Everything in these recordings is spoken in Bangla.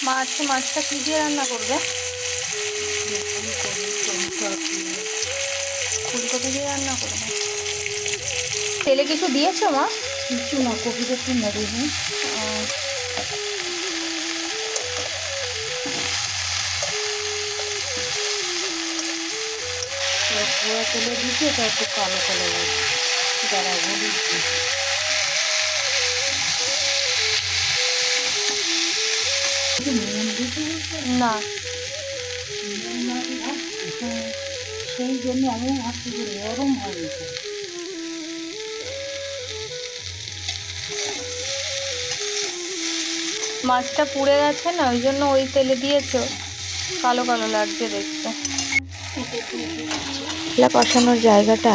মা আজকে মাছটা কি দিয়ে রান্না করবে? ফুলকপি দিয়ে রান্না করবে। তেলে কিছু দিয়েছো মা? কিছু না, কপিটা একটু নেড়ে দিই। পোড়া তেলে দিচ্ছে, এটা একটু কালো কালো লাগে। যারা হলুদ না, সেই জন্য আমি ভাবছি যে নরম হয়নি। মাছটা পুড়ে গেছে না, ওই জন্য ওই তেলে দিয়েছো, কালো কালো লাগছে দেখতে। মশলা কষানোর জায়গাটা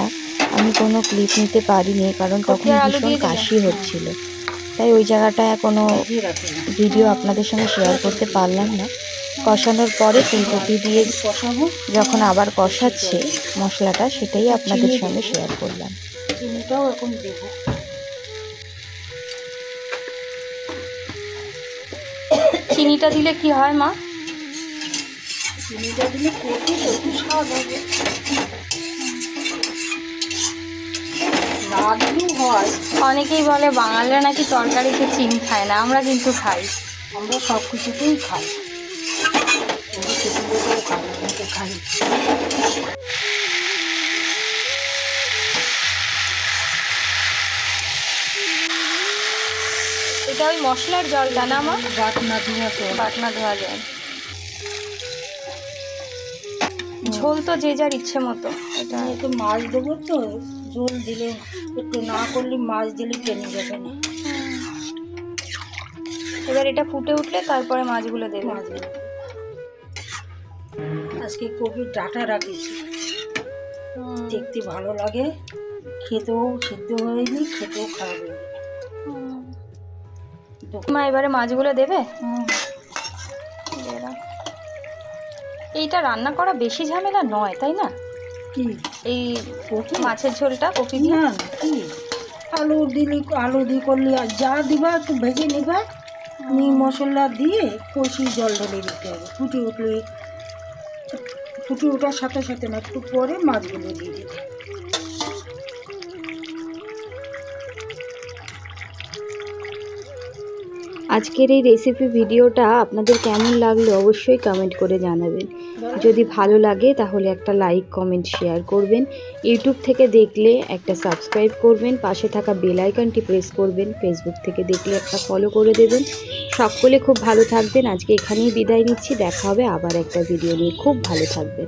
আমি কোনো ক্লিপ নিতে পারিনি, কারণ তখন ভীষণ কাশি হচ্ছিল, তাই ওই জায়গাটায় কোনো ভিডিও আপনাদের সঙ্গে শেয়ার করতে পারলাম না। কষানোর পরে ফুলকপি দিয়ে কষাবো, যখন আবার কষাচ্ছে মশলাটা, সেটাই আপনাদের সঙ্গে শেয়ার করলাম। চিনিটাও এখন দেবো। চিনিটা দিলে কি হয় মা? চিনিটা দিলে কপি একটু স্বাদ হবে, না দিলেও হয়। অনেকেই বলে বাঙালিরা নাকি তরকারিতে চিনি খায় না, আমরা কিন্তু খাই। আমরা সব কিছুতেই খাই, খাই। এটা ওই মশলার জলটা না মা? বাটনা ধোয়া তো, বাটনা ধোয়া জল। ঝোল তো যে যার ইচ্ছে মতো। এটা একটু মাছ দেবো তো, ঝোল দিলে একটু না করলে মাছ দিলে টেনে যাবে না। এবার এটা ফুটে উঠলে তারপরে মাছগুলো দেবে। মাছগুলো আজকে কপির ডাঁটা রাখিছি, দেখতে ভালো লাগে, খেতেও সিদ্ধ হয়নি, খেতেও খারাপ হয়ে যাবে। মা এবারে মাছগুলো দেবে। এইটা রান্না করা বেশি ঝামেলা নয়, তাই না? কি এই মাছের ঝোলটা কপি দিয়ে? না, কি আলু দিলি, আলু দিয়ে করলে আর যা দিবা একটু ভেজে নিবা, মশলা দিয়ে কষি জল ঢেলে দিতে হবে। ফুটে ওঠার সাথে সাথে না, একটু পরে মাছগুলো দিয়ে দিতে। আজকের এই রেসিপি ভিডিওটা আপনাদের কেমন লাগলো অবশ্যই কমেন্ট করে জানাবেন। যদি ভালো লাগে তাহলে একটা লাইক, কমেন্ট, শেয়ার করবেন। ইউটিউব থেকে দেখলে একটা সাবস্ক্রাইব করবেন, পাশে থাকা বেল আইকনটি প্রেস করবেন। ফেসবুক থেকে দেখলে একটা ফলো করে দেবেন। সকলে খুব ভালো থাকবেন। আজকে এখানেই বিদায় নিচ্ছি, দেখা হবে আবার একটা ভিডিও নিয়ে। খুব ভালো থাকবেন।